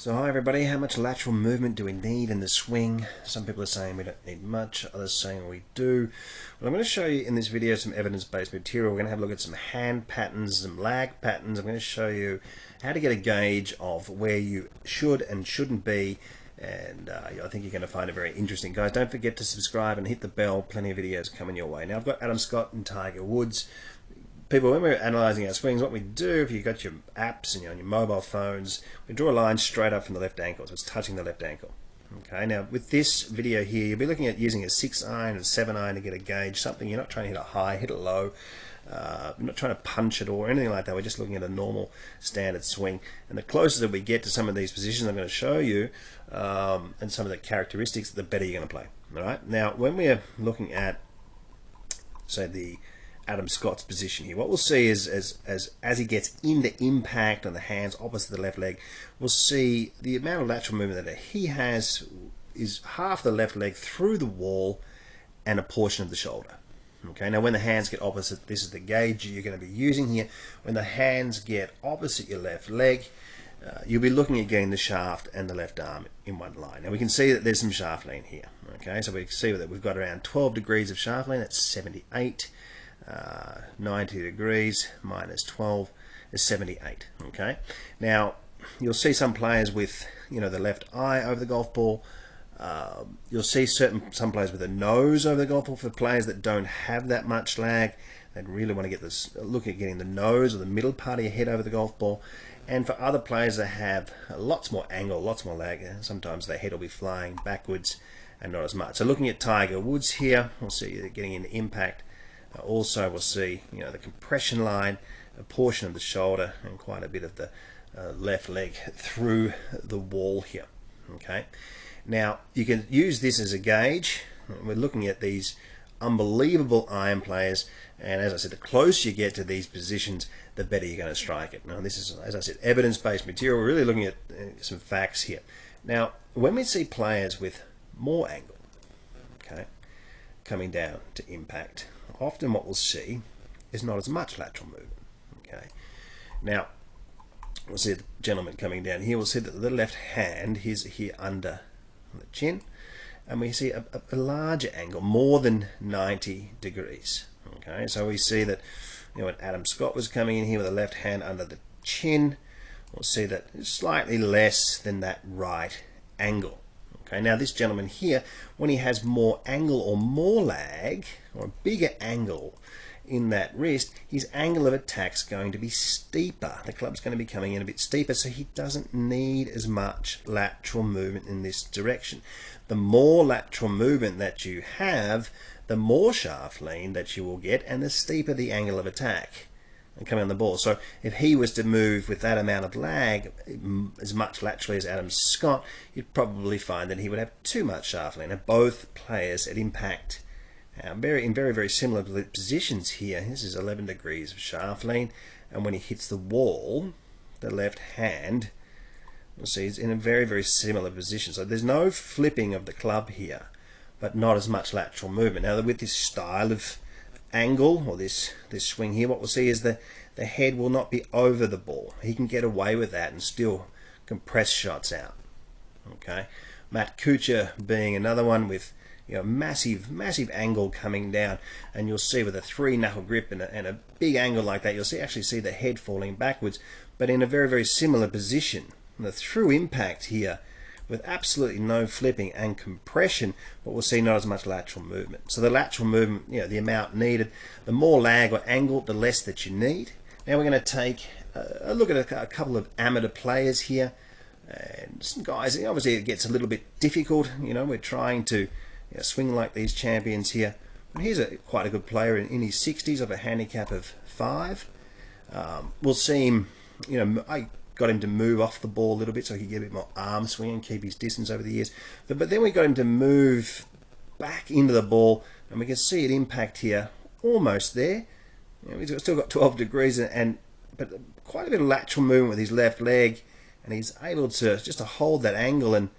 So hi everybody, how much lateral movement do we need in the swing? Some people are saying we don't need much, others saying we do. Well, I'm going to show you in this video some evidence-based material. We're going to have a look at some hand patterns, some lag patterns. I'm going to show you how to get a gauge of where you should and shouldn't be, and I think you're going to find it very interesting. Guys, don't forget to subscribe and hit the bell. Plenty of videos coming your way. Now I've got Adam Scott and Tiger Woods. People, when we're analysing our swings, what we do, if you've got your apps and you're on your mobile phones, we draw a line straight up from the left ankle, so it's touching the left ankle. Okay, now with this video here, you'll be looking at using a 6 iron and 7 iron to get a gauge, something you're not trying to hit a high, hit a low, you're not trying to punch it or anything like that. We're just looking at a normal standard swing. And the closer that we get to some of these positions I'm going to show you, and some of the characteristics, the better you're going to play. All right, now when we're looking at, say, the Adam Scott's position here, what we'll see is as he gets into impact on the hands opposite the left leg, we'll see the amount of lateral movement that he has is half the left leg through the wall and a portion of the shoulder. Okay, now when the hands get opposite, this is the gauge you're going to be using here. When the hands get opposite your left leg, you'll be looking at getting the shaft and the left arm in one line. Now we can see that there's some shaft lean here. Okay, so we can see that we've got around 12 degrees of shaft lean. That's 78. 90 degrees minus 12 is 78. Okay, now you'll see some players with, you know, the left eye over the golf ball. You'll see some players with a nose over the golf ball. For players that don't have that much lag, they really want to get this look at getting the nose or the middle part of your head over the golf ball. And for other players that have lots more angle, lots more lag, sometimes their head will be flying backwards and not as much. So looking at Tiger Woods here, we'll see that getting into impact. Also we'll see, you know, the compression line, a portion of the shoulder, and quite a bit of the left leg through the wall here. Okay, now you can use this as a gauge. We're looking at these unbelievable iron players, and as I said, the closer you get to these positions, the better you're going to strike it. Now this is, as I said, evidence-based material. We're really looking at some facts here. Now when we see players with more angle, okay, coming down to impact, often what we'll see is not as much lateral movement. Okay, now we'll see the gentleman coming down here. We'll see that the left hand is here under the chin, and we see a larger angle, more than 90 degrees. Okay, so we see that, you know, when Adam Scott was coming in here with the left hand under the chin, we'll see that it's slightly less than that right angle. Okay, now this gentleman here, when he has more angle or more lag, or a bigger angle in that wrist, his angle of attack's going to be steeper. The club's going to be coming in a bit steeper, so he doesn't need as much lateral movement in this direction. The more lateral movement that you have, the more shaft lean that you will get, and the steeper the angle of attack and coming on the ball. So if he was to move with that amount of lag, as much laterally as Adam Scott, you'd probably find that he would have too much shaft lean. Now both players at impact in very similar positions here. This is 11 degrees of shaft lean, and when he hits the wall, the left hand, we'll see, is in a very similar position. So there's no flipping of the club here, but not as much lateral movement. Now with this style of angle, or this swing here, what we'll see is the head will not be over the ball. He can get away with that and still compress shots out. Okay, Matt Kuchar being another one with, you know, massive angle coming down, and you'll see with a 3-knuckle grip and a big angle like that, you'll actually see the head falling backwards, but in a very similar position. And the through impact here, with absolutely no flipping and compression, but we'll see not as much lateral movement. So the lateral movement, you know, the amount needed, the more lag or angle, the less that you need. Now we're going to take a look at a couple of amateur players here, and some guys, obviously it gets a little bit difficult. You know, we're trying to, you know, swing like these champions here. But here's quite a good player in his 60s of a handicap of 5. We'll see him, you know, I got him to move off the ball a little bit so he could get a bit more arm swing and keep his distance over the years. But then we got him to move back into the ball, and we can see it impact here almost there. You know, he's still got 12 degrees but quite a bit of lateral movement with his left leg, and he's able to just to hold that angle, and,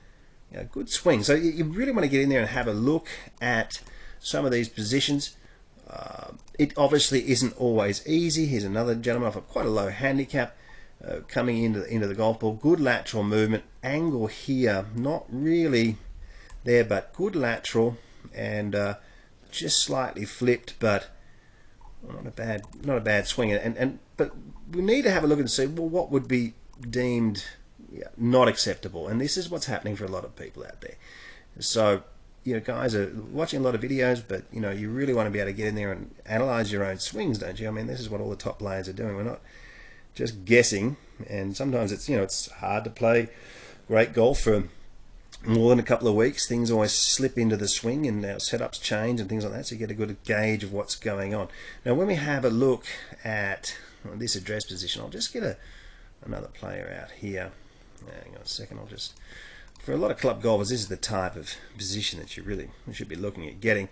you know, good swing. So you really want to get in there and have a look at some of these positions. It obviously isn't always easy. Here's another gentleman off quite a low handicap. coming into the golf ball. Good lateral movement. Angle here, not really there, but good lateral, and just slightly flipped, but not a bad swing. But we need to have a look and see, well, what would be deemed not acceptable, and this is what's happening for a lot of people out there. So, you know, guys are watching a lot of videos, but you know, you really want to be able to get in there and analyze your own swings, don't you? I mean, this is what all the top players are doing. We're not just guessing, and sometimes it's, you know, it's hard to play great golf for more than a couple of weeks. Things always slip into the swing, and our setups change and things like that, so you get a good gauge of what's going on. Now, when we have a look at this address position, I'll just get another player out here. Hang on a second. I'll just, for a lot of club golfers, this is the type of position that you should be looking at getting.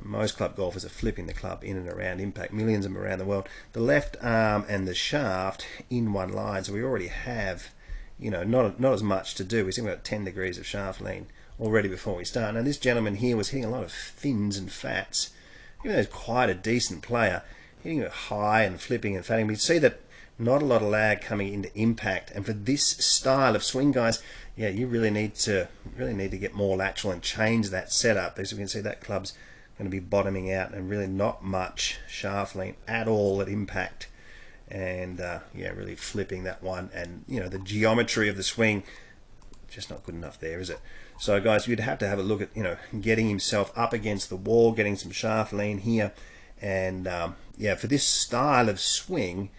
Most club golfers are flipping the club in and around impact, millions of them around the world. The left arm and the shaft in one line, so we already have, you know, not as much to do. We've got 10 degrees of shaft lean already before we start. Now, this gentleman here was hitting a lot of thins and fats, even though he's quite a decent player, hitting it high and flipping and fatting. We see that not a lot of lag coming into impact, and for this style of swing, guys, yeah, you really need to get more lateral and change that setup, because we can see that club's going to be bottoming out and really not much shaft lean at all at impact, and yeah, really flipping that one, and you know, the geometry of the swing just not good enough there, is it? So guys, you'd have to have a look at, you know, getting himself up against the wall, getting some shaft lean here, and yeah, for this style of swing,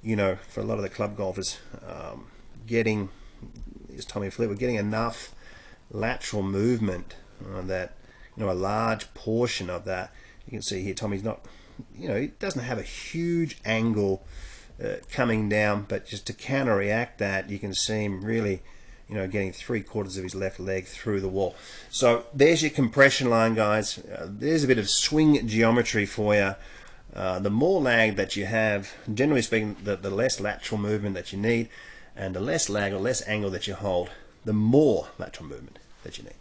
you know, for a lot of the club golfers, getting, as Tommy Flip, we're getting enough lateral movement that, you know, a large portion of that, you can see here, Tommy's not, you know, he doesn't have a huge angle coming down, but just to counteract that, you can see him really, you know, getting 3/4 of his left leg through the wall. So there's your compression line, guys. There's a bit of swing geometry for you. The more lag that you have, generally speaking, the less lateral movement that you need, and the less lag or less angle that you hold, the more lateral movement that you need.